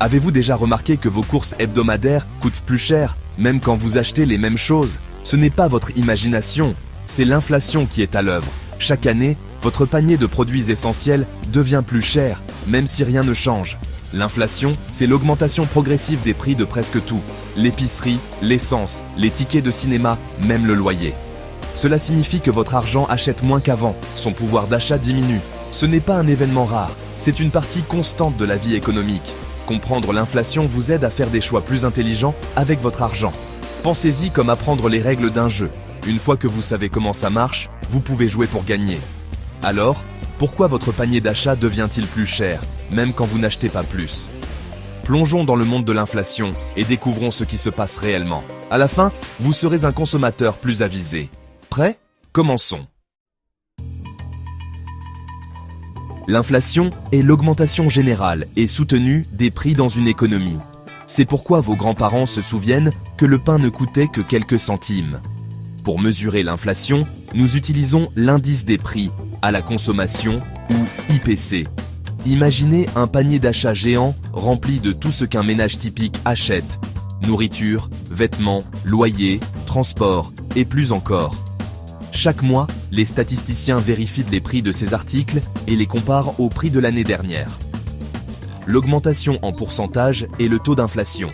Avez-vous déjà remarqué que vos courses hebdomadaires coûtent plus cher, même quand vous achetez les mêmes choses? Ce n'est pas votre imagination, c'est l'inflation qui est à l'œuvre. Chaque année, votre panier de produits essentiels devient plus cher, même si rien ne change. L'inflation, c'est l'augmentation progressive des prix de presque tout. L'épicerie, l'essence, les tickets de cinéma, même le loyer. Cela signifie que votre argent achète moins qu'avant, son pouvoir d'achat diminue. Ce n'est pas un événement rare, c'est une partie constante de la vie économique. Comprendre l'inflation vous aide à faire des choix plus intelligents avec votre argent. Pensez-y comme apprendre les règles d'un jeu. Une fois que vous savez comment ça marche, vous pouvez jouer pour gagner. Alors, pourquoi votre panier d'achat devient-il plus cher, même quand vous n'achetez pas plus? Plongeons dans le monde de l'inflation et découvrons ce qui se passe réellement. À la fin, vous serez un consommateur plus avisé. Prêt? Commençons. L'inflation est l'augmentation générale et soutenue des prix dans une économie. C'est pourquoi vos grands-parents se souviennent que le pain ne coûtait que quelques centimes. Pour mesurer l'inflation, nous utilisons l'indice des prix à la consommation ou IPC. Imaginez un panier d'achat géant rempli de tout ce qu'un ménage typique achète. Nourriture, vêtements, loyer, transport et plus encore. Chaque mois, les statisticiens vérifient les prix de ces articles et les comparent au prix de l'année dernière. L'augmentation en pourcentage est le taux d'inflation.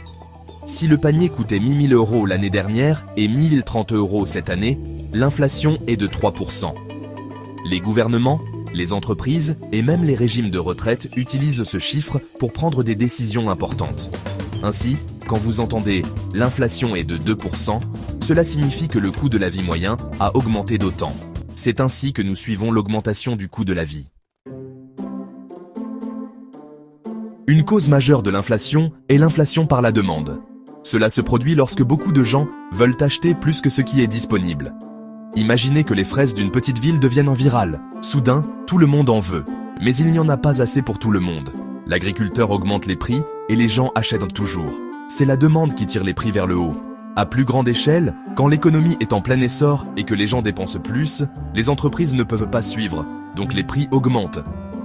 Si le panier coûtait 1 000 € l'année dernière et 1 030 € cette année, l'inflation est de 3%. Les gouvernements, les entreprises et même les régimes de retraite utilisent ce chiffre pour prendre des décisions importantes. Ainsi, quand vous entendez « l'inflation est de 2%, cela signifie que le coût de la vie moyen a augmenté d'autant. C'est ainsi que nous suivons l'augmentation du coût de la vie. Une cause majeure de l'inflation est l'inflation par la demande. Cela se produit lorsque beaucoup de gens veulent acheter plus que ce qui est disponible. Imaginez que les fraises d'une petite ville deviennent virales. Soudain, tout le monde en veut. Mais il n'y en a pas assez pour tout le monde. L'agriculteur augmente les prix et les gens achètent toujours. C'est la demande qui tire les prix vers le haut. À plus grande échelle, quand l'économie est en plein essor et que les gens dépensent plus, les entreprises ne peuvent pas suivre, donc les prix augmentent.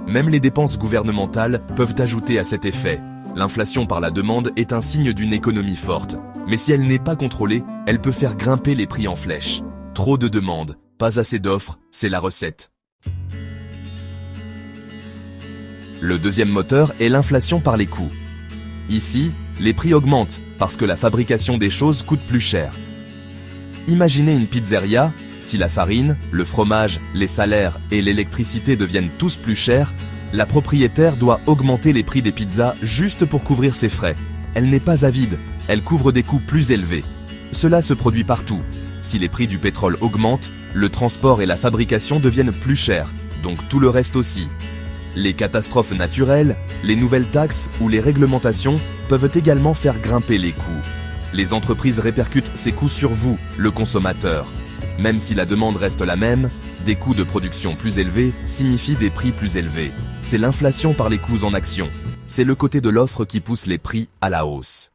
Même les dépenses gouvernementales peuvent ajouter à cet effet. L'inflation par la demande est un signe d'une économie forte. Mais si elle n'est pas contrôlée, elle peut faire grimper les prix en flèche. Trop de demandes, pas assez d'offres, c'est la recette. Le deuxième moteur est l'inflation par les coûts. Ici, les prix augmentent parce que la fabrication des choses coûte plus cher. Imaginez une pizzeria, si la farine, le fromage, les salaires et l'électricité deviennent tous plus chers, la propriétaire doit augmenter les prix des pizzas juste pour couvrir ses frais. Elle n'est pas avide, elle couvre des coûts plus élevés. Cela se produit partout. Si les prix du pétrole augmentent, le transport et la fabrication deviennent plus chers, donc tout le reste aussi. Les catastrophes naturelles, les nouvelles taxes ou les réglementations peuvent également faire grimper les coûts. Les entreprises répercutent ces coûts sur vous, le consommateur. Même si la demande reste la même, des coûts de production plus élevés signifient des prix plus élevés. C'est l'inflation par les coûts en action. C'est le côté de l'offre qui pousse les prix à la hausse.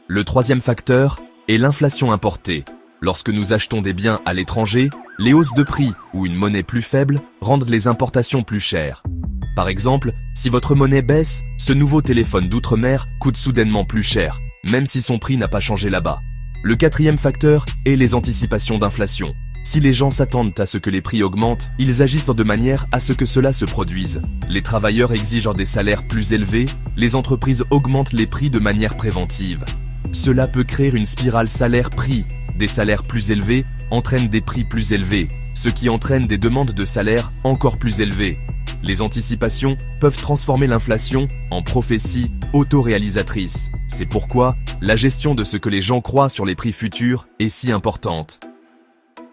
Le troisième facteur est l'inflation importée. Lorsque nous achetons des biens à l'étranger, les hausses de prix ou une monnaie plus faible rendent les importations plus chères. Par exemple, si votre monnaie baisse, ce nouveau téléphone d'outre-mer coûte soudainement plus cher, même si son prix n'a pas changé là-bas. Le quatrième facteur est les anticipations d'inflation. Si les gens s'attendent à ce que les prix augmentent, ils agissent de manière à ce que cela se produise. Les travailleurs exigent des salaires plus élevés, les entreprises augmentent les prix de manière préventive. Cela peut créer une spirale salaire-prix. Des salaires plus élevés entraînent des prix plus élevés, ce qui entraîne des demandes de salaires encore plus élevées. Les anticipations peuvent transformer l'inflation en prophétie autoréalisatrice. C'est pourquoi la gestion de ce que les gens croient sur les prix futurs est si importante.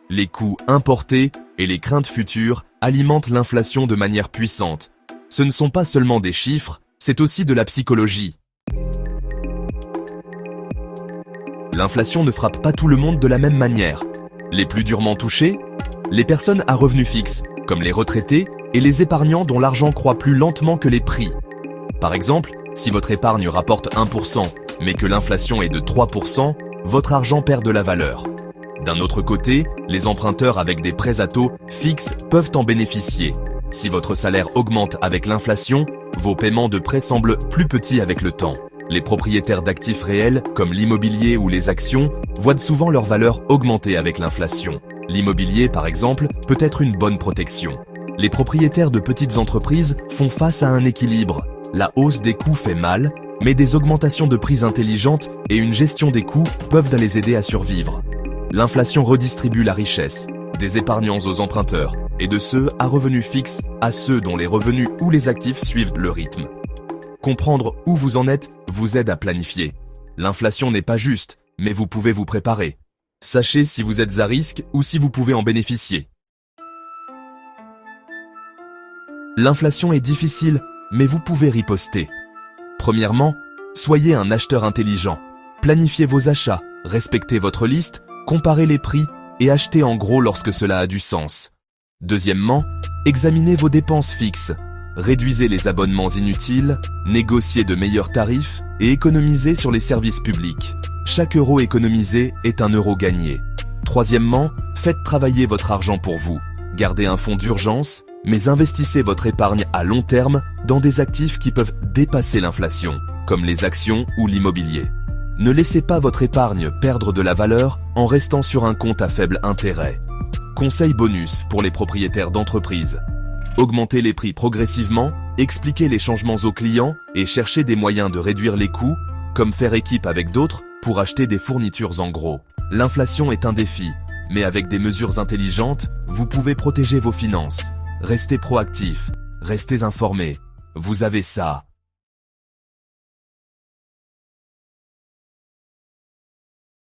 Les coûts importés et les craintes futures alimentent l'inflation de manière puissante. Ce ne sont pas seulement des chiffres, c'est aussi de la psychologie. L'inflation ne frappe pas tout le monde de la même manière. Les plus durement touchés, les personnes à revenus fixes, comme les retraités et les épargnants dont l'argent croît plus lentement que les prix. Par exemple, si votre épargne rapporte 1%, mais que l'inflation est de 3%, votre argent perd de la valeur. D'un autre côté, les emprunteurs avec des prêts à taux fixes peuvent en bénéficier. Si votre salaire augmente avec l'inflation, Vos paiements de prêt semblent plus petits avec le temps. Les propriétaires d'actifs réels, comme l'immobilier ou les actions, voient souvent leur valeur augmenter avec l'inflation. L'immobilier, par exemple, peut être une bonne protection. Les propriétaires de petites entreprises font face à un équilibre. La hausse des coûts fait mal, mais des augmentations de prix intelligentes et une gestion des coûts peuvent les aider à survivre. L'inflation redistribue la richesse, des épargnants aux emprunteurs, et de ceux à revenus fixes à ceux dont les revenus ou les actifs suivent le rythme. Comprendre où vous en êtes vous aide à planifier. L'inflation n'est pas juste, mais vous pouvez vous préparer. Sachez si vous êtes à risque ou si vous pouvez en bénéficier. L'inflation est difficile, mais vous pouvez riposter. Premièrement, soyez un acheteur intelligent. Planifiez vos achats, respectez votre liste, comparez les prix et achetez en gros lorsque cela a du sens. Deuxièmement, examinez vos dépenses fixes. Réduisez les abonnements inutiles, négociez de meilleurs tarifs et économisez sur les services publics. Chaque euro économisé est un euro gagné. Troisièmement, faites travailler votre argent pour vous. Gardez un fonds d'urgence, mais investissez votre épargne à long terme dans des actifs qui peuvent dépasser l'inflation, comme les actions ou l'immobilier. Ne laissez pas votre épargne perdre de la valeur en restant sur un compte à faible intérêt. Conseil bonus pour les propriétaires d'entreprises. Augmentez les prix progressivement, expliquez les changements aux clients et cherchez des moyens de réduire les coûts, comme faire équipe avec d'autres pour acheter des fournitures en gros. L'inflation est un défi, mais avec des mesures intelligentes, vous pouvez protéger vos finances. Restez proactif, restez informé. Vous avez ça.